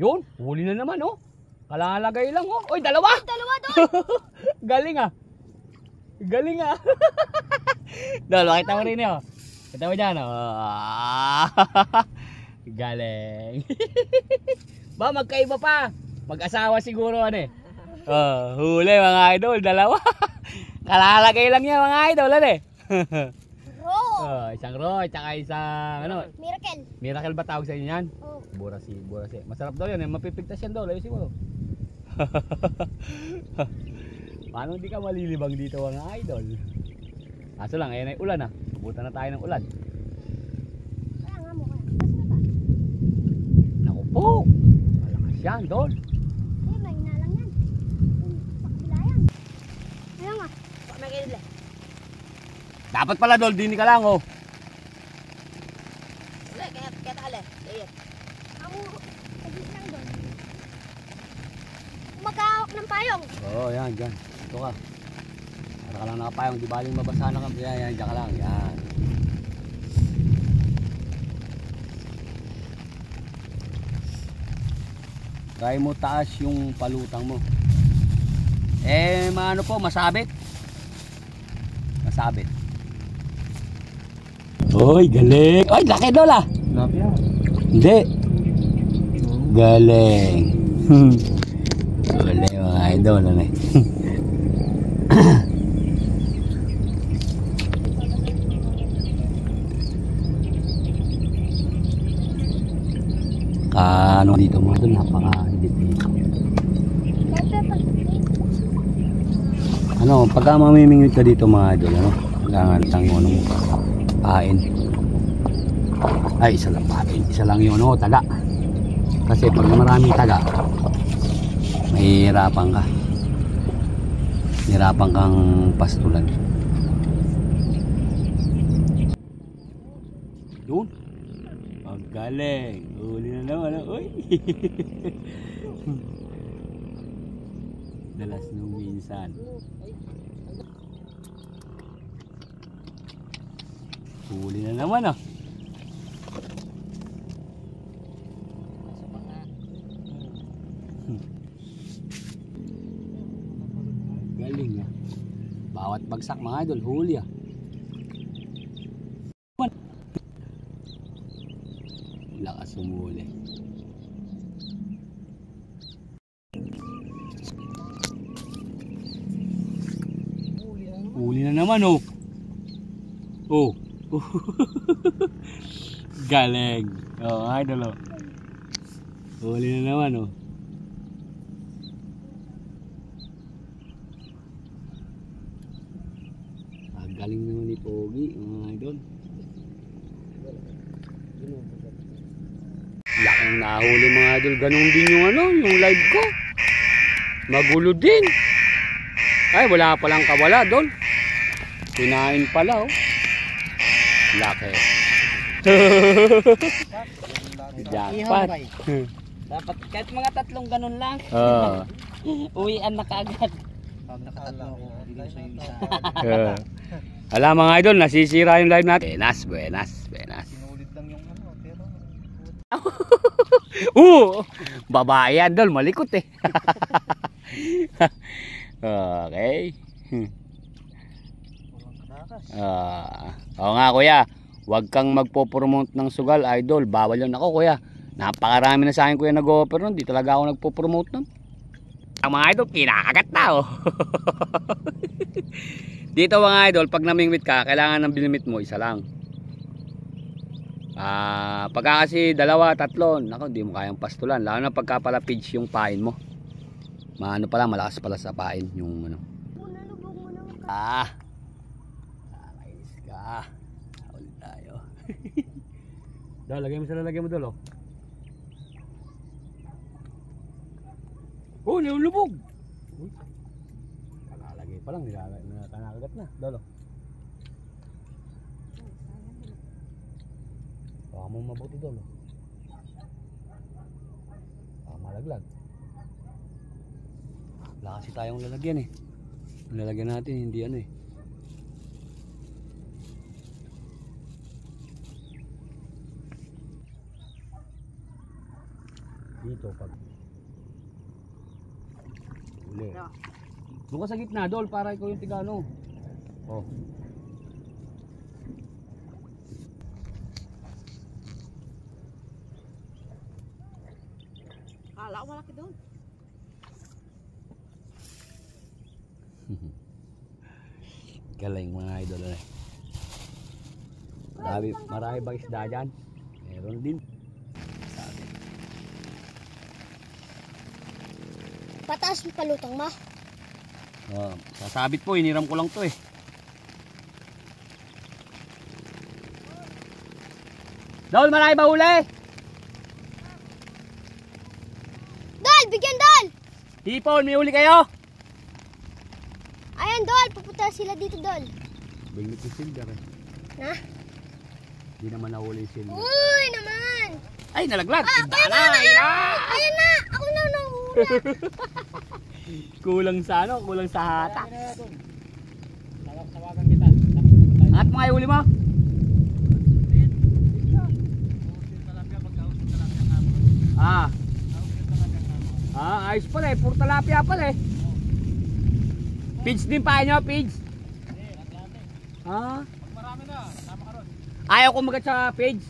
Yun, huli na naman oh. Kalalagay lang oh. Oy, dalawa! Ay, dalawa doon! Galing ah. Galing ah. Dol, makita mo rin oh. Kita mo dyan oh. Galing. Ba, magkaiba pa. Mag-asawa siguro ano eh. Huli mga idol, dalawa. Kalalagay lang yan mga idol ano eh. Isang roy, tsaka isang ano? Miracle. Miracle ba tawag sa inyo yan? Oh. Burasi. Masarap daw yan eh, mapipigtas yan daw. Ayusin mo. Paano hindi ka malilibang dito mga idol? Kaso lang, ayan ay ulan ah. Pupunta na tayo ng ulan. Kaya nga mo kaya. Bas na ba? Naku po! Malakas yan, Dol. Eh, may lang yan. Sa kabila yan. Ayaw nga. Baka may kinila. Dapat pala, Dol, dini ka lang oh. Wala, kaya takala. Ayan. Ako, tagis lang doon. Magkahawak ng payong. Oo, yan, dyan. Ito ka. Para ka lang nakapayong, di baling mabasa na ka. Yan, dyan ka lang, yan. Try mo taas yung palutang mo. Eh, maano po, masabit. Masabit. Uy, galing. Uy, laki Dol ah. Hindi. Galing. Galing mga idol. Ano eh. Ano dito mga idol, napaka-edit dito. Ano, pagka mamimingwit ka dito mga idol, ano, kailangan lang yung ano mo, pain. Ay, isa lang pain, isa lang yung ano, taga. Kasi pag maraming taga, mahihirapan ka. Hirapan kang pastulan. Yun. Ang galing. Huli na naman. Uy. Dalas nung minsan. Huli na naman ah. Galing ah. Bawat bagsak mga idol, huli ah. Lakas umuli. Huli na naman oh. Oh. Galing. Oh, idol oh. Huli na naman oh. Galing naman ni Pogi, mga idol. Laking nahuli mga idol. Ganun din yung ano, yung live ko. Magulo din. Ay, wala palang kawala, Dol. Pinain pala, oh. Laki. Jackpot. Dapat kahit mga tatlong ganun lang. Uwian na kaagad. Pag nakatatlo ako, bigay sa iyo isa. Alam mga idol, nasisira yung live natin. Buenas. Sinulit lang yung ano, pero babae yan, Dol, malikot eh. Okay. Oo nga kuya, huwag kang magpo-promote ng sugal, idol. Bawal yun. Ako kuya, napakarami na sa akin kuya nag-offer nun. Di talaga ako nagpo-promote nun. Ang mga idol, kinakagat na oh. Dito mga idol, pag namingwit ka, kailangan ng binimit mo, isa lang. Pagka kasi dalawa, tatlo, nako, hindi mo kayang pastulan. Lalo na pagka pala page yung pain mo. Maano pala, malakas pala sa pain yung ano. Nakainis ka. Ulit tayo. Dol, lagay mo sa lalagay mo, Dol oh. Oh, nilulubog. Kalalagay pa lang, kanakagat na, Dolo. Baka mo mabuti, Dolo. Baka malaglag. Wala kasi tayong lalagyan eh. Lalagyan natin, hindi ano eh. Dito pag uli. Doon ka sa gitna, Dol, para ikaw yung tigano. Oh. Kala ko malaki doon. Galing mga idol eh. Marami bang isda dyan? Meron din. Sabi. Pataas yung palutang mo. Oh, sasabit po, iniram ko lang to eh. Dol, marami ba huli? Dol, bigyan Dol! Hipon, may huli kayo? Ayan Dol, pupunta sila dito Dol. Biglit yung silver eh. Na? Di naman nahuli yung silver. Uy naman! Ay, nalaglag! Ayan na! Ako na nahula! Kulang sa ano, kulang sa hata. At mga huli mo? Ayos pala eh, puro talapia pala eh. Pids din pa nyo, pids? Ayaw ko magat sa pids.